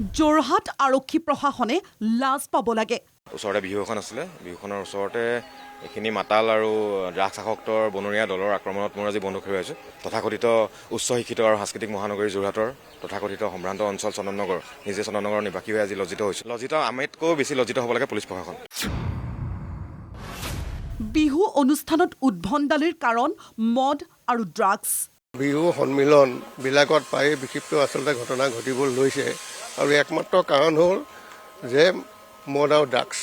যোৰহাট আৰক্ষী প্ৰশাসনে লাজ পাব লাগে। ওচৰতে বিহু এখন আছিলে, বিহুখনৰ ওচৰতে এইখিনি মাতাল আৰু ড্ৰাগছ আসক্তৰ বনৰীয়া দলৰ আক্ৰমণত মোৰ আজি বন্দুক হেৰুৱাইছোঁ। তথাকথিত উচ্চ শিক্ষিত আৰু সাংস্কৃতিক মহানগৰী যোৰহাটৰ তথাকথিত সম্ভ্ৰান্ত অঞ্চল চন্দননগৰ, নিজে চন্দননগৰৰ নিবাসী হৈ আজি লজ্জিত হৈছোঁ। লজ্জিত আমিতকৈও বেছি লজ্জিত হ'ব লাগে পুলিচ প্ৰশাসন। বিহু অনুষ্ঠানত উদ্ভণ্ডালিৰ কাৰণ মদ আৰু ড্ৰাগছ। বিহু সন্মিলনবিলাকত প্ৰায়ে বিক্ষিপ্ত আচলতে ঘটনা ঘটিব লৈছে আৰু একমাত্ৰ কাৰণ হ'ল যে মদ আৰু ড্ৰাগছ।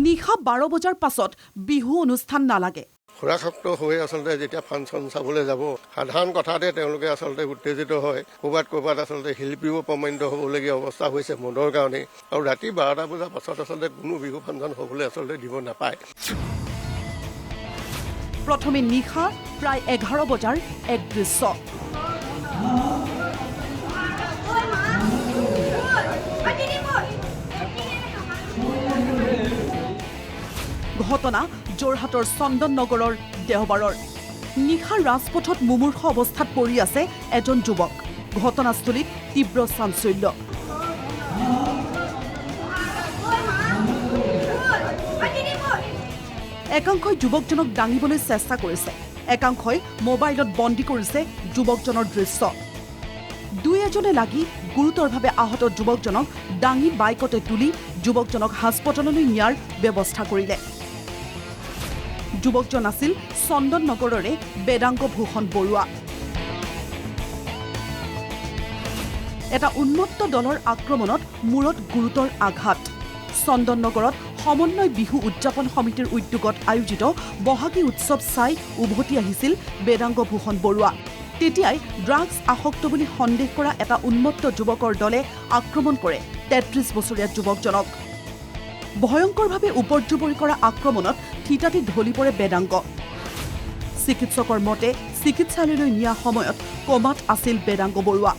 নিশা 12 বজাৰ পাছত বিহু অনুষ্ঠান নালাগে। সুৰাসক্ত হৈ আচলতে যেতিয়া ফাংচন চাবলৈ যাব, সাধাৰণ কথাতে তেওঁলোকে আচলতে উত্তেজিত হয়। ক'ৰবাত আচলতে শিল্পীও প্ৰমাণিত হ'বলগীয়া অৱস্থা হৈছে মদৰ কাৰণেই। আৰু ৰাতি 12টা বজাৰ পাছত আচলতে কোনো বিহু ফাংচন হ'বলৈ আচলতে দিব নাপায়। প্ৰথমে নিশা প্ৰায় 11 বজাৰ এক দৃশ্য। ঘটনা যোৰহাটৰ চন্দননগৰৰ দেওবাৰৰ নিশা ৰাজপথত মুমূৰ্ষ অৱস্থাত পৰি আছে এজন যুৱক। ঘটনাস্থলীত তীব্ৰ চাঞ্চল্য। একাংশই যুৱকজনক দাঙিবলৈ চেষ্টা কৰিছে, একাংশই মোবাইলত বন্দী কৰিছে যুৱকজনৰ দৃশ্য। দুই এজনে লাগি গুৰুতৰভাৱে আহত যুৱকজনক দাঙি বাইকতে তুলি যুৱকজনক হাস্পতাললৈ নিয়াৰ ব্যৱস্থা কৰিলে। যুৱকজন আছিল চন্দননগৰৰে বেদাংগ ভূষণ বৰুৱা। এটা উন্মত্ত দলৰ আক্ৰমণত মূৰত গুৰুতৰ আঘাত। চন্দননগৰত সমন্বয় বিহু উদযাপন সমিতিৰ উদ্যোগত আয়োজিত বহাগী উৎসৱ চাই উভতি আহিছিল বেদাংগ ভূষণ বৰুৱা। তেতিয়াই ড্ৰাগছ আসক্ত বুলি সন্দেহ কৰা এটা উন্মত্ত যুৱকৰ দলে আক্ৰমণ কৰে 33 বছৰীয়া যুৱকজনক। ভয়ংকৰভাৱে উপৰ্যুপৰি কৰা আক্ৰমণত থিতাতে ঢলি পৰে বেদাংগ। চিকিৎসকৰ মতে চিকিৎসালয়লৈ নিয়া সময়ত কমাত আছিল বেদাংগ বৰুৱা।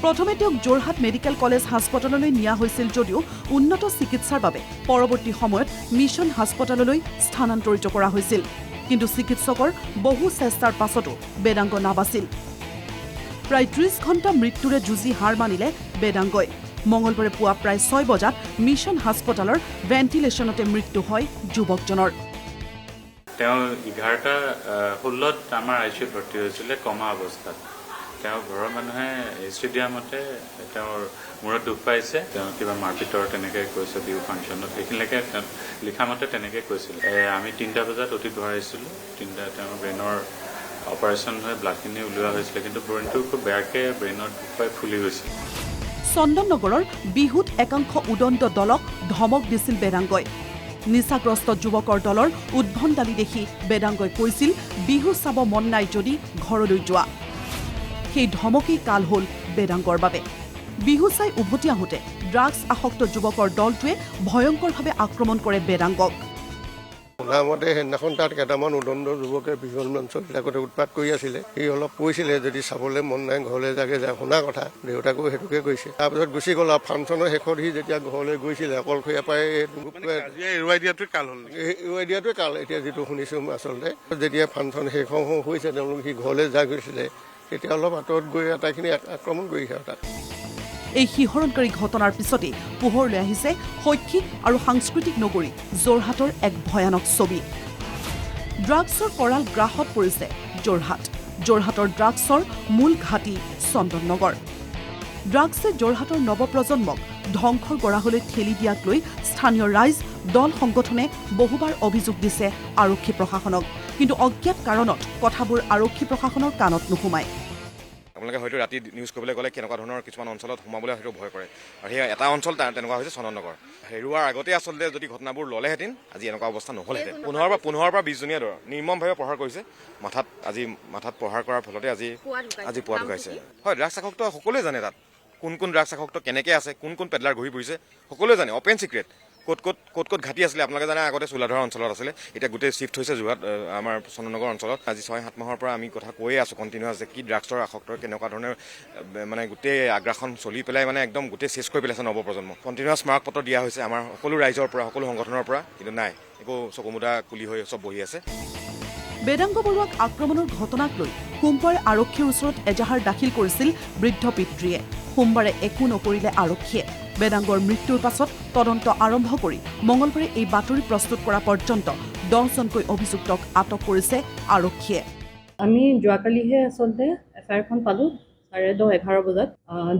প্ৰথমে তেওঁক যোৰহাট মেডিকেল কলেজ হাস্পতাললৈ নিয়া হৈছিল যদিও উন্নত চিকিৎসাৰ বাবে পৰৱৰ্তী সময়ত মিছন হাস্পতাললৈ স্থানান্তৰিত কৰা হৈছিল। কিন্তু চিকিৎসকৰ বহু চেষ্টাৰ পাছতো বেদাংগ নাবাছিল। প্ৰায় 30 ঘণ্টা মৃত্যুৰে যুঁজি হাৰ মানিলে বেদাংগই। মঙলবাৰে পুৱা প্ৰায় 6 বজাত মিছন হাস্পতালৰ ভেণ্টিলেশ্যনতে মৃত্যু হয় যুৱকজনৰ। তেওঁ 11:16 আমাৰ আইচিউত ভৰ্তি হৈছিলে কমা অৱস্থাত। তেওঁ ঘৰৰ মানুহে ষ্টেডিয়ামতে তেওঁৰ মূৰত দুখ পাইছে, তেওঁ কিবা মাৰপিটৰ তেনেকৈ কৈছে বিহু ফাংচনত, সেইখিনিলৈকে লিখা মতে তেনেকৈ কৈছিল। আমি 3টা বজাত অতীত ভৰাইছিলোঁ, 3টা তেওঁৰ ব্ৰেইনৰ অপাৰেশ্যন হৈ ব্লাডখিনি উলিওৱা হৈছিলে, কিন্তু ব্ৰেইনটো খুব বেয়াকৈ ব্ৰেইনত দুখ পাই ফুলি গৈছিল। চন্দননগৰৰ বিহুত একাংশ উদন্ত দলক ধমক দিছিল বেদাংগই। নিচাগ্ৰস্ত যুৱকৰ দলৰ উদ্ভণ্ডালি দেখি বেদাংগই কৈছিল বিহু চাব মন নাই যদি ঘৰলৈ যোৱা। সেই ধমকেই কাল হ'ল বেদাংগৰ বাবে। বিহু চাই উভতি আহোঁতে ড্ৰাগছ আসক্ত যুৱকৰ দলটোৱে ভয়ংকৰভাৱে আক্ৰমণ কৰে বেদাংগক। শুনামতে সেইদিনাখন তাত কেইটামান উদণ্ড যুৱকে বিহু মঞ্চবিলাকতে উৎপাত কৰি আছিলে। সি অলপ কৈছিলে যদি চাবলৈ মন নাই ঘৰলৈ যাগে যায়, শুনা কথা দেউতাকো সেইটোকে কৈছে। তাৰপিছত গুচি গ'ল আৰু ফাংচনৰ শেষত সি যেতিয়া ঘৰলৈ গৈছিলে অকলশৰীয়া পাই এৰুৱাই দিয়াটোৱে কাল এতিয়া যিটো শুনিছোঁ আচলতে। যেতিয়া ফাংচন শেষ হৈছে তেওঁলোক সি ঘৰলৈ যাই গৈছিলে, তেতিয়া অলপ আঁতৰত গৈ আটাইখিনি আক্ৰমণ কৰিছে তাত। এই শিহৰণকাৰী ঘটনাৰ পিছতেই পোহৰলৈ আহিছে শৈক্ষিক আৰু সাংস্কৃতিক নগৰী যোৰহাটৰ এক ভয়ানক ছবি। ড্ৰাগছৰ কৰাল গ্ৰাসত পৰিছে যোৰহাট। যোৰহাটৰ ড্ৰাগছৰ মূল ঘাটি চন্দননগৰ। ড্ৰাগছে যোৰহাটৰ নৱপ্ৰজন্মক ধ্বংসৰ গৰাহলৈ ঠেলি দিয়াক লৈ স্থানীয় ৰাইজ দল সংগঠনে বহুবাৰ অভিযোগ দিছে আৰক্ষী প্ৰশাসনক। কিন্তু অজ্ঞাত কাৰণত কথাবোৰ আৰক্ষী প্ৰশাসনৰ কাণত নোসোমায়। আপোনালোকে হয়তো ৰাতি নিউজ কৰিবলৈ গ'লে কেনেকুৱা ধৰণৰ কিছুমান অঞ্চলত সোমাবলৈ হয়তো ভয় কৰে, আৰু সেই এটা অঞ্চল তেনেকুৱা হৈছে চন্দননগৰ। হেৰুৱাৰ আগতে আচলতে যদি ঘটনাবোৰ ল'লেহেঁতেন আজি এনেকুৱা অৱস্থা নহ'লহেঁতেন। 15 পৰা 20 জনীয়া দৰ নিৰ্মমভাৱে প্ৰহাৰ কৰিছে, মাথাত প্ৰহাৰ কৰাৰ ফলতে আজি পুৱা ঢুকাইছে। হয়, ড্ৰাগছ আসক্ত সকলোৱে জানে, তাত কোন ড্ৰাগছ আসক্ত কেনেকৈ আছে, কোন পেডলাৰ ঘূৰি ফুৰিছে সকলোৱে জানে। Open secret. ক'ত ঘাটি আছিলে আপোনালোকে জানে, আগতে চোলাধৰা অঞ্চলত আছিলে, এতিয়া গোটেই চিফ্ট হৈছে যোৰহাট আমাৰ চন্দননগৰ অঞ্চলত। আজি 6-7 মাহৰ পৰা আমি কথা কৈয়ে আছোঁ কণ্টিনিউৱাছ যে কি ড্ৰাগছৰ আসক্তৰ কেনেকুৱা ধৰণৰ মানে গোটেই আগ্ৰাসন চলি পেলাই মানে একদম গোটেই চেছ কৰি পেলাইছে নৱপ্ৰজন্ম। কণ্টিনিউৱাছ স্মাৰক পত্ৰ দিয়া হৈছে আমাৰ সকলো ৰাইজৰ পৰা, সকলো সংগঠনৰ পৰা, কিন্তু নাই, একো চকুমুদা কুলি হৈ চব বহি আছে। বেদাংগ বৰুৱাক আক্ৰমণৰ ঘটনাক লৈ সোমবাৰে আৰক্ষীৰ ওচৰত এজাহাৰ দাখিল কৰিছিল বৃদ্ধ পিতৃয়ে। সোমবাৰে একো নকৰিলে আৰক্ষীয়ে। বেদাংগৰ মৃত্যুৰ পাছত তদন্ত আৰম্ভ কৰি মঙলবাৰে এই বাতৰি প্ৰস্তুত কৰা পৰ্যন্ত 10জনকৈ অভিযুক্তক আটক কৰিছে আৰক্ষীয়ে। আমি যোৱাকালিহে আচলতে এফআইআৰখন পালোঁ 10:30-11 বজাত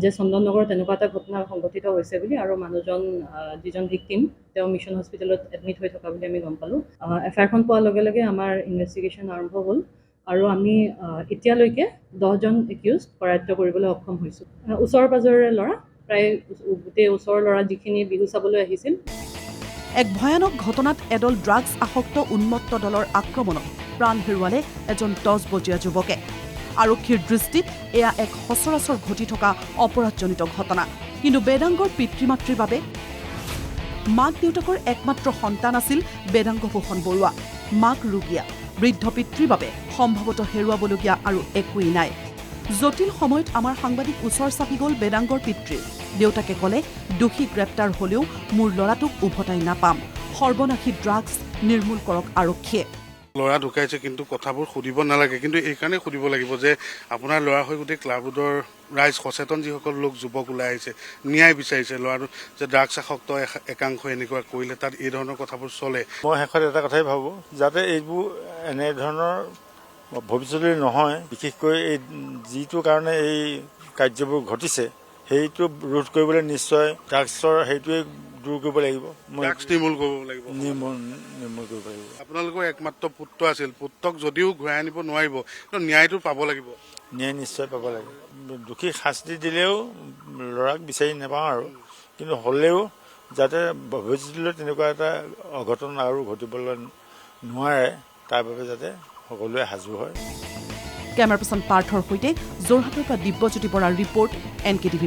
যে চন্দননগৰত তেনেকুৱা এটা ঘটনা সংঘটিত হৈছে বুলি আৰু মানুহজন যিজন ভিক্টিম তেওঁ মিছন হস্পিটেলত এডমিট হৈ থকা বুলি আমি গম পালোঁ। এফআইআৰখন পোৱাৰ লগে লগে আমাৰ ইনভেষ্টিগেশ্যন আৰম্ভ হ'ল আৰু আমি এতিয়ালৈকে 10জন একিউজ কৰায়ত্ব কৰিবলৈ সক্ষম হৈছোঁ। ওচৰ পাজৰৰে ল'ৰা, প্ৰায় গোটেই ওচৰৰ ল'ৰা যিখিনি বিহু চাবলৈ আহিছিল। এক ভয়ানক ঘটনাত এদল ড্ৰাগছ আসক্ত উন্মত্ত দলৰ আক্ৰমণত প্ৰাণ হেৰুৱালে এজন 10 বছৰীয়া যুৱকে। আৰক্ষীৰ দৃষ্টিত এয়া এক সচৰাচৰ ঘটি থকা অপৰাধজনিত ঘটনা। কিন্তু বেদাংগৰ পিতৃ মাতৃৰ বাবে মাক দেউতাকৰ একমাত্ৰ সন্তান আছিল বেদাংগ ভূষণ বৰুৱা। মাক ৰোগীয়া, বৃদ্ধ পিতৃৰ বাবে সম্ভৱতঃ হেৰুৱাবলগীয়া আৰু একোৱেই নাই। জটিল সময়ত আমাৰ সাংবাদিক ওচৰ চাপি গ'ল বেদাংগৰ পিতৃৰ। দেউতাকে ক'লে, দোষী গ্ৰেপ্তাৰ হ'লেও মোৰ ল'ৰাটোক উভতাই নাপাম। সৰ্বনাশী ড্ৰাগছ নিৰ্মূল কৰক আৰক্ষীয়ে। ল'ৰা ঢুকাইছে, কিন্তু কথাবোৰ সুধিব নালাগে। কিন্তু এইকাৰণে সুধিব লাগিব যে আপোনাৰ ল'ৰা হৈ গোটেই ক্লাববোৰ্ডৰ ৰাইজ সচেতন যিসকল লোক যুৱক ওলাই আহিছে, ন্যায় বিচাৰিছে ল'ৰাটো যে ড্ৰাগছ আসক্ত একাংশ এনেকুৱা কৰিলে তাত এই ধৰণৰ কথাবোৰ চলে। মই শেষত এটা কথাই ভাবোঁ, যাতে এইবোৰ এনেধৰণৰ ভৱিষ্যতলৈ নহয়, বিশেষকৈ এই যিটো কাৰণে এই কাৰ্যবোৰ ঘটিছে সেইটো ৰোধ কৰিবলৈ নিশ্চয় ড্ৰাগছৰ সেইটোৱে দূৰ কৰিব লাগিব, নিৰ্মূল কৰিব লাগিব। নিৰ্মূল কৰিব লাগিব। আপোনালোকৰ একমাত্ৰ পুত্ৰ আছিল, পুত্ৰক যদিও ঘূৰাই আনিব নোৱাৰিব, কিন্তু ন্যায়টো পাব লাগিব। ন্যায় নিশ্চয় পাব লাগে। দোষী শাস্তি দিলেও ল'ৰাক বিচাৰি নাপাওঁ আৰু, কিন্তু হ'লেও যাতে ভৱিষ্যতলৈ তেনেকুৱা এটা অঘটন আৰু ঘটিবলৈ নোৱাৰে তাৰ বাবে যাতে সকলোৱে সাজু হয়। কেমেৰা পাৰ্চন পাৰ্থৰ সৈতে যোৰহাটৰ পৰা দিব্যজ্যোতি বৰাৰ ৰিপৰ্ট, NKTV+।